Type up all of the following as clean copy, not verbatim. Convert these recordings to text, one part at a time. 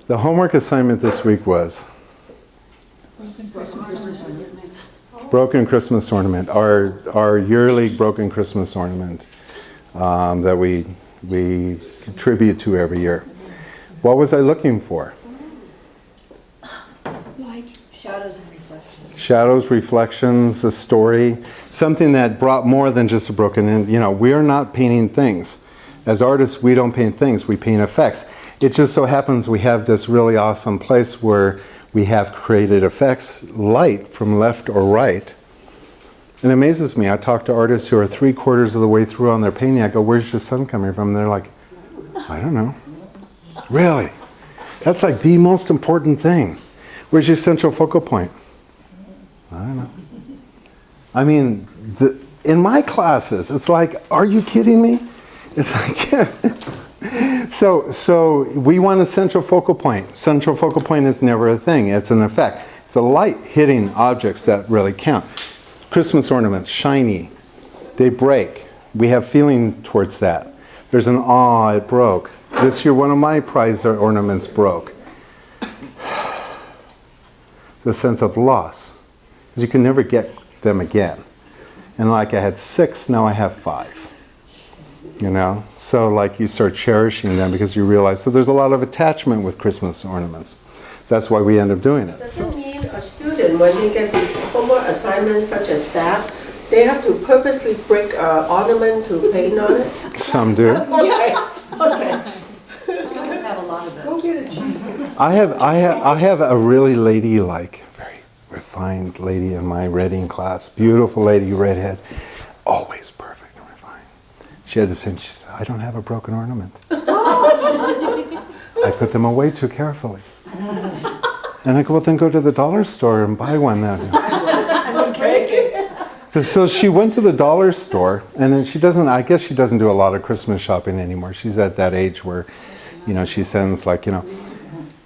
The homework assignment this week was Broken Christmas Ornament, our yearly Broken Christmas Ornament that we contribute to every year. What was I looking for? Light. Shadows and reflections. Shadows, reflections, a story, something that brought more than just a broken, we are not painting things. As artists, we don't paint things, we paint effects. It just so happens we have this really awesome place where we have created effects, light from left or right. And it amazes me. I talk to artists who are 3/4 of the way through on their painting. I go, where's your sun coming from? And they're like, I don't know. Really? That's like the most important thing. Where's your central focal point? I don't know. I mean, in my classes, it's like, are you kidding me? It's like, yeah. So we want a central focal point. Central focal point is never a thing. It's an effect. It's a light hitting objects that really count. Christmas ornaments, shiny. They break. We have feeling towards that. There's an awe, it broke. This year, one of my prize ornaments broke. It's a sense of loss. Because you can never get them again. And like I had 6, now I have 5. So like you start cherishing them because you realize, so there's a lot of attachment with Christmas ornaments. So that's why we end up doing it. Does it mean a student, when they get these homework assignments such as that, they have to purposely break an ornament to paint on it? Some do. Okay. Have a lot of those. I have a really ladylike, very refined lady in my Reading class. Beautiful lady, redhead, always perfect and refined. She had the same. She said, "I don't have a broken ornament. I put them away too carefully." And I go, "Well, then go to the dollar store and buy one then." So she went to the dollar store, and then I guess she doesn't do a lot of Christmas shopping anymore. She's at that age where, she sends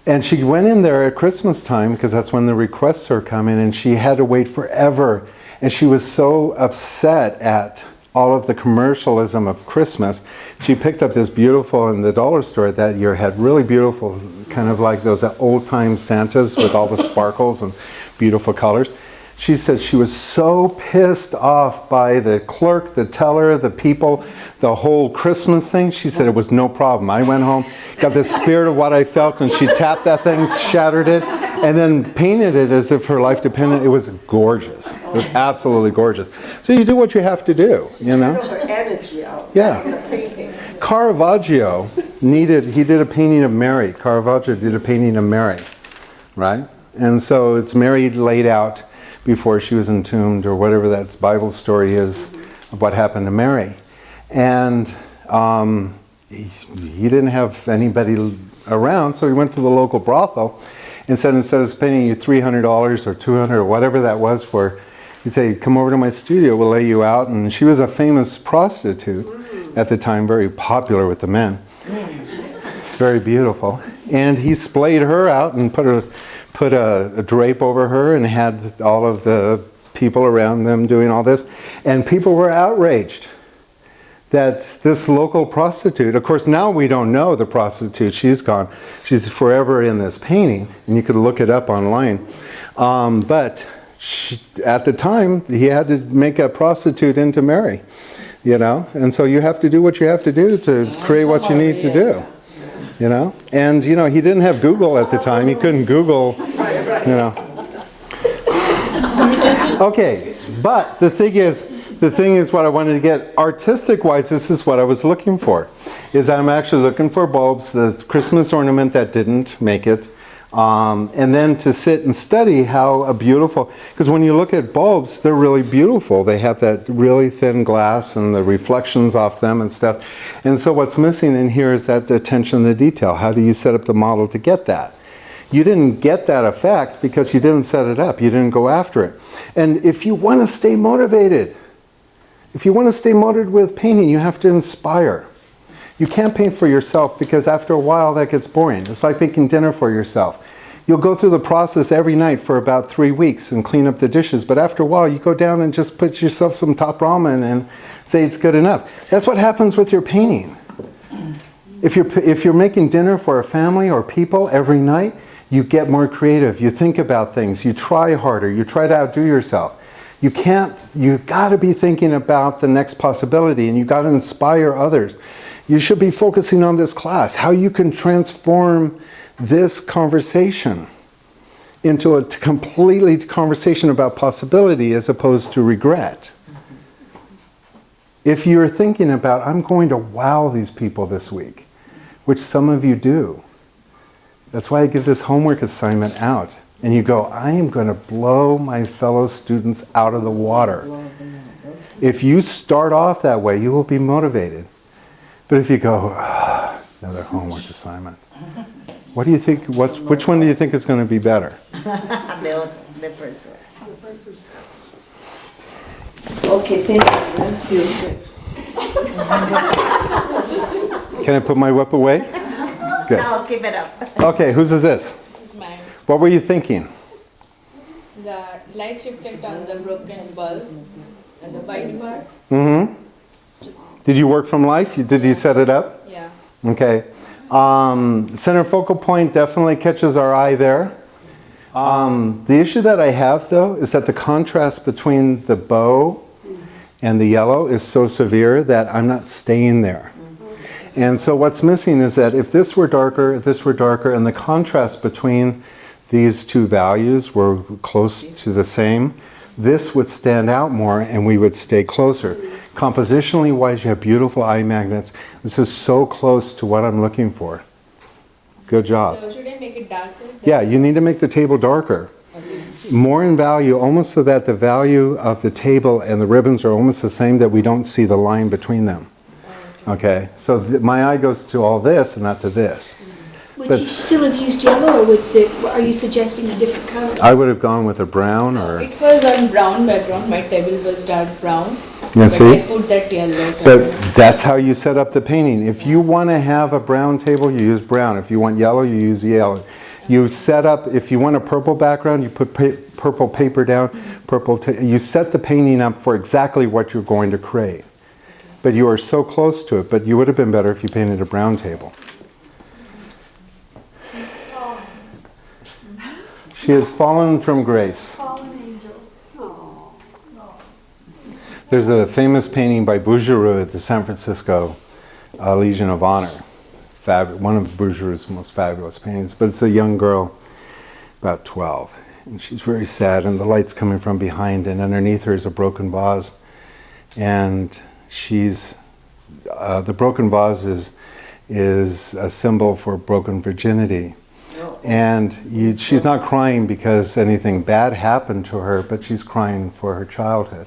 and she went in there at Christmas time because that's when the requests are coming, and she had to wait forever. And she was so upset at all of the commercialism of Christmas. She picked up this beautiful, in the dollar store that year, had really beautiful, kind of like those old-time Santas with all the sparkles and beautiful colors. She said she was so pissed off by the clerk, the teller, the people, the whole Christmas thing. She said it was no problem. I went home, got the spirit of what I felt, and she tapped that thing, shattered it, and then painted it as if her life depended. It was gorgeous. It was absolutely gorgeous. So you do what you have to do, Her energy out. Yeah. In the painting. Caravaggio he did a painting of Mary. Caravaggio did a painting of Mary, right? And so it's Mary laid out before she was entombed, or whatever that Bible story is of what happened to Mary. And he didn't have anybody around, so he went to the local brothel and said, instead of paying you $300 or $200 or whatever that was for, he'd say, come over to my studio, we'll lay you out. And she was a famous prostitute at the time, very popular with the men. Very beautiful. And he splayed her out and put a drape over her and had all of the people around them doing all this. And people were outraged that this local prostitute, of course now we don't know the prostitute, she's gone. She's forever in this painting, and you could look it up online. But at the time, he had to make a prostitute into Mary, And so you have to do what you have to do to create what you need to do. And he didn't have Google at the time. He couldn't Google, Okay, but the thing is what I wanted to get artistic wise, this is what I was looking for. Is I'm actually looking for bulbs, the Christmas ornament that didn't make it, and then to sit and study how a beautiful, because when you look at bulbs, they're really beautiful. They have that really thin glass and the reflections off them and stuff. And so what's missing in here is that attention to detail. How do you set up the model to get that? You didn't get that effect because you didn't set it up. You didn't go after it. And if you want to stay motivated, with painting, you have to inspire. You can't paint for yourself because after a while that gets boring. It's like making dinner for yourself. You'll go through the process every night for about 3 weeks and clean up the dishes, but after a while you go down and just put yourself some top ramen and say it's good enough. That's what happens with your painting. If you're making dinner for a family or people every night, you get more creative. You think about things. You try harder. You try to outdo yourself. You got to be thinking about the next possibility, and you got to inspire others. You should be focusing on this class, how you can transform this conversation into a completely conversation about possibility as opposed to regret. If you're thinking about, I'm going to wow these people this week, which some of you do. That's why I give this homework assignment out. And you go, I am going to blow my fellow students out of the water. If you start off that way, you will be motivated. But if you go, another homework assignment. What do you think, which one do you think is going to be better? The first one. Okay, thank you. Can I put my whip away? Good. Now keep it up. Okay, whose is this? This is mine. What were you thinking? The light reflect on the broken bulb and the white part. Mm-hmm. Did you work from life? Did you set it up? Yeah. Okay. Center focal point definitely catches our eye there. The issue that I have, though, is that the contrast between the bow and the yellow is so severe that I'm not staying there. And so what's missing is that if this were darker, and the contrast between these two values were close to the same, this would stand out more and we would stay closer. Compositionally wise, you have beautiful eye magnets. This is so close to what I'm looking for. Good job. So should I make it darker? Yeah, you need to make the table darker. More in value, almost so that the value of the table and the ribbons are almost the same, that we don't see the line between them. Okay, so my eye goes to all this and not to this. Would you still have used yellow, or are you suggesting a different color? I would have gone with a brown or... It was on brown background. My table was dark brown. Yeah, But see? I put that yellow But color. that's how you set up the painting. If you want to have a brown table, you use brown. If you want yellow, you use yellow. You set up, if you want a purple background, you put purple paper down, you set the painting up for exactly what you're going to create. But you are so close to it, but you would have been better if you painted a brown table. She has fallen from grace. Fallen angel. There's a famous painting by Bouguereau at the San Francisco Legion of Honor. One of Bouguereau's most fabulous paintings. But it's a young girl, about 12. And she's very sad, and the light's coming from behind, and underneath her is a broken vase. And the broken vase is a symbol for broken virginity. And she's not crying because anything bad happened to her, but she's crying for her childhood,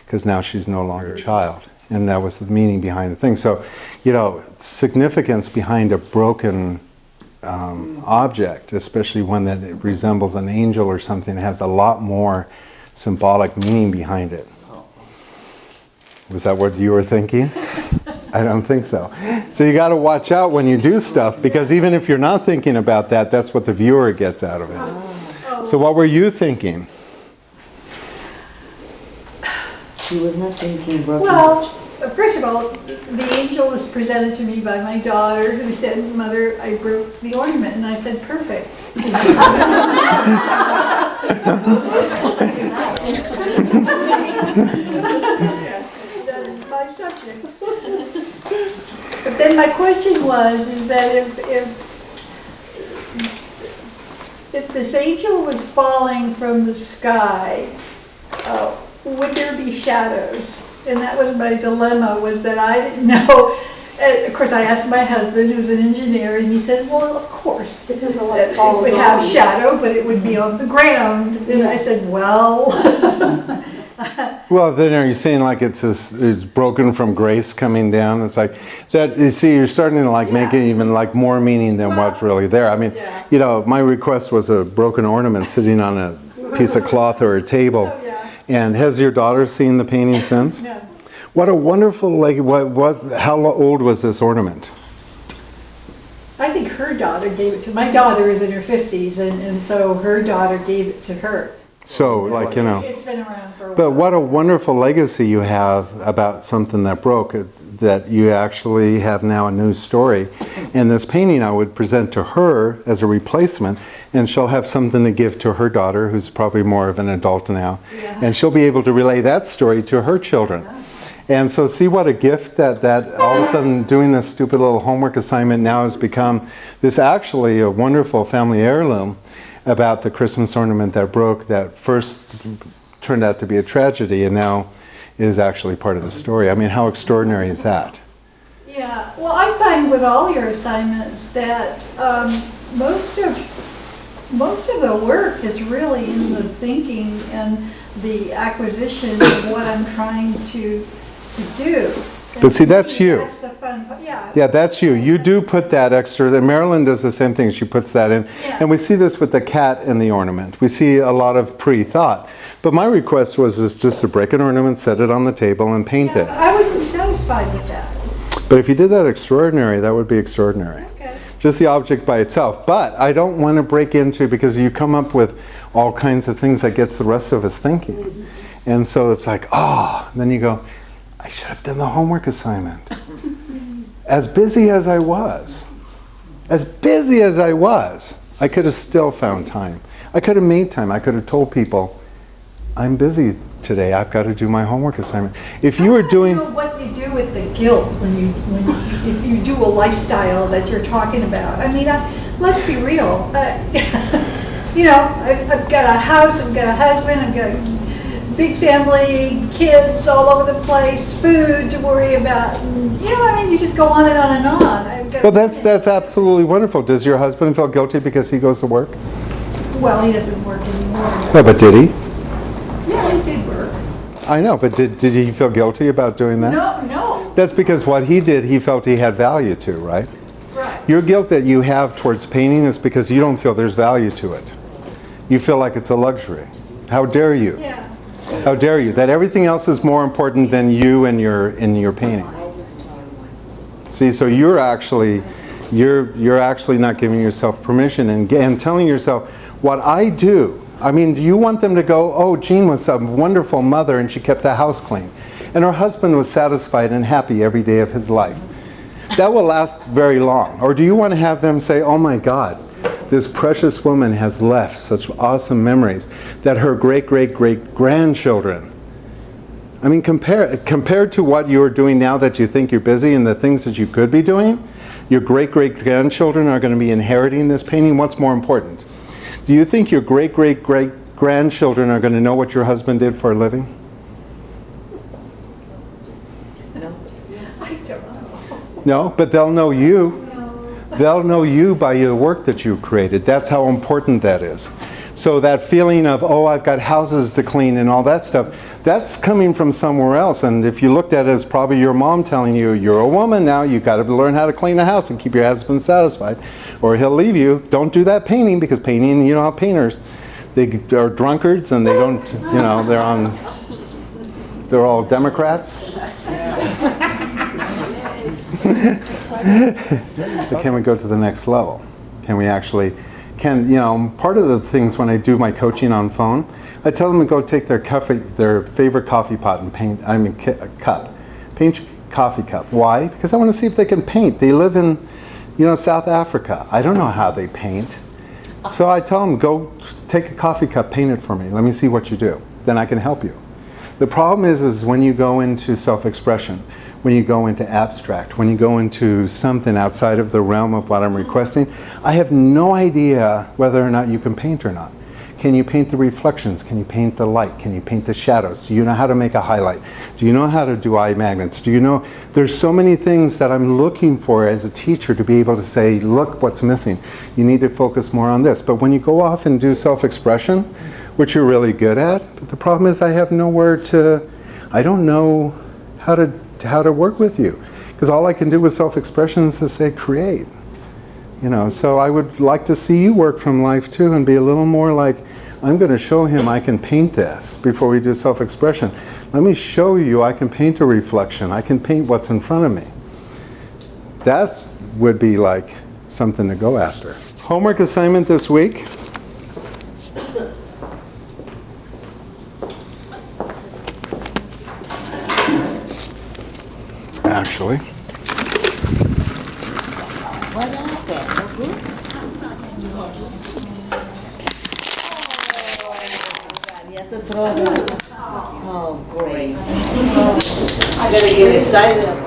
because now she's no longer a child. And that was the meaning behind the thing. So, significance behind a broken object, especially one that resembles an angel or something, has a lot more symbolic meaning behind it. Was that what you were thinking? I don't think so. So you got to watch out when you do stuff, because even if you're not thinking about that, that's what the viewer gets out of it. So what were you thinking? She was not thinking broken. Well, first of all, the angel was presented to me by my daughter, who said, "Mother, I broke the ornament," and I said, "Perfect." That's my subject. But then my question was, is that if this angel was falling from the sky, would there be shadows? And that was my dilemma, was that I didn't know. Of course, I asked my husband, who's an engineer, and he said, "Well, of course, it would have shadow, but it would be on the ground." And I said, "Well..." Well, then are you saying like it's broken from grace coming down? It's like that. You see, you're starting to make it even more meaning than what's really there. I mean, my request was a broken ornament sitting on a piece of cloth or a table. And has your daughter seen the painting since? No. What a wonderful, how old was this ornament? I think her daughter gave it to, my daughter is in her 50s, and so her daughter gave it to her. So, It's been around for a while. But what a wonderful legacy you have about something that broke. that you actually have now a new story. And this painting I would present to her as a replacement, and she'll have something to give to her daughter, who's probably more of an adult now. And she'll be able to relay that story to her children. And so see what a gift that all of a sudden doing this stupid little homework assignment now has become this actually a wonderful family heirloom about the Christmas ornament that broke, that first turned out to be a tragedy and now is actually part of the story. I mean, how extraordinary is that? Yeah, well, I find with all your assignments that most of the work is really in the thinking and the acquisition of what I'm trying to do. And But see, to that's me, you. That's the fun part. Yeah. Yeah, that's you. You do put that extra, and Marilyn does the same thing. She puts that in. Yeah. And we see this with the cat and the ornament. We see a lot of pre-thought. But my request was is just to break an ornament, set it on the table, and paint Yeah, it. I wouldn't be satisfied with that. But if you did that extraordinary, that would be extraordinary. Okay. Just the object by itself. But I don't want to break into, because you come up with all kinds of things that gets the rest of us thinking. And so it's like, and then you go, I should have done the homework assignment. As busy as I was, I could have still found time. I could have made time. I could have told people, I'm busy today. I've got to do my homework assignment. If you were doing... I don't know what you do with the guilt if you do a lifestyle that you're talking about. I mean, let's be real. I've got a house, I've got a husband, I've got a big family, kids all over the place, food to worry about. And, you just go on and on and on. Well, that's absolutely wonderful. Does your husband feel guilty because he goes to work? Well, he doesn't work anymore. No, but did he? Yeah, he did work. I know, but did he feel guilty about doing that? No. That's because what he did, he felt he had value to, right? Right. Your guilt that you have towards painting is because you don't feel there's value to it. You feel like it's a luxury. How dare you? Yeah. How dare you? That everything else is more important than you and your painting. See, so you're actually not giving yourself permission and telling yourself, what I do, I mean, do you want them to go, oh, Jean was a wonderful mother and she kept the house clean, and her husband was satisfied and happy every day of his life? That will last very long. Or do you want to have them say, oh my God, this precious woman has left such awesome memories that her great-great-great-grandchildren, I mean, compared to what you're doing now that you think you're busy and the things that you could be doing, your great-great-grandchildren are going to be inheriting this painting. What's more important? Do you think your great-great-great-grandchildren are going to know what your husband did for a living? I don't know. No, but they'll know you. They'll know you by your work that you created. That's how important that is. So that feeling of, oh, I've got houses to clean and all that stuff, that's coming from somewhere else. And if you looked at it as probably your mom telling you, you're a woman now, you've got to learn how to clean a house and keep your husband satisfied, or he'll leave you. Don't do that painting, because painting, you know how painters, they are drunkards and they don't, they're all Democrats. But can we go to the next level? Can we actually, part of the things when I do my coaching on phone, I tell them to go take their favorite coffee pot and paint, cup. Paint your coffee cup. Why? Because I want to see if they can paint. They live in, South Africa. I don't know how they paint. So I tell them, go take a coffee cup, paint it for me. Let me see what you do. Then I can help you. The problem is when you go into self-expression, when you go into abstract, when you go into something outside of the realm of what I'm requesting, I have no idea whether or not you can paint or not. Can you paint the reflections? Can you paint the light? Can you paint the shadows? Do you know how to make a highlight? Do you know how to do eye magnets? Do you know? There's so many things that I'm looking for as a teacher to be able to say, look what's missing. You need to focus more on this. But when you go off and do self-expression, which you're really good at, but the problem is I have nowhere to, I don't know how to work with you. Because all I can do with self-expression is to say, create. So I would like to see you work from life too and be a little more like, I'm going to show him I can paint this before we do self-expression. Let me show you I can paint a reflection. I can paint what's in front of me. That would be like something to go after. Homework assignment this week. actually. What happened? He has to throw it. Oh, great. I'm gonna get excited.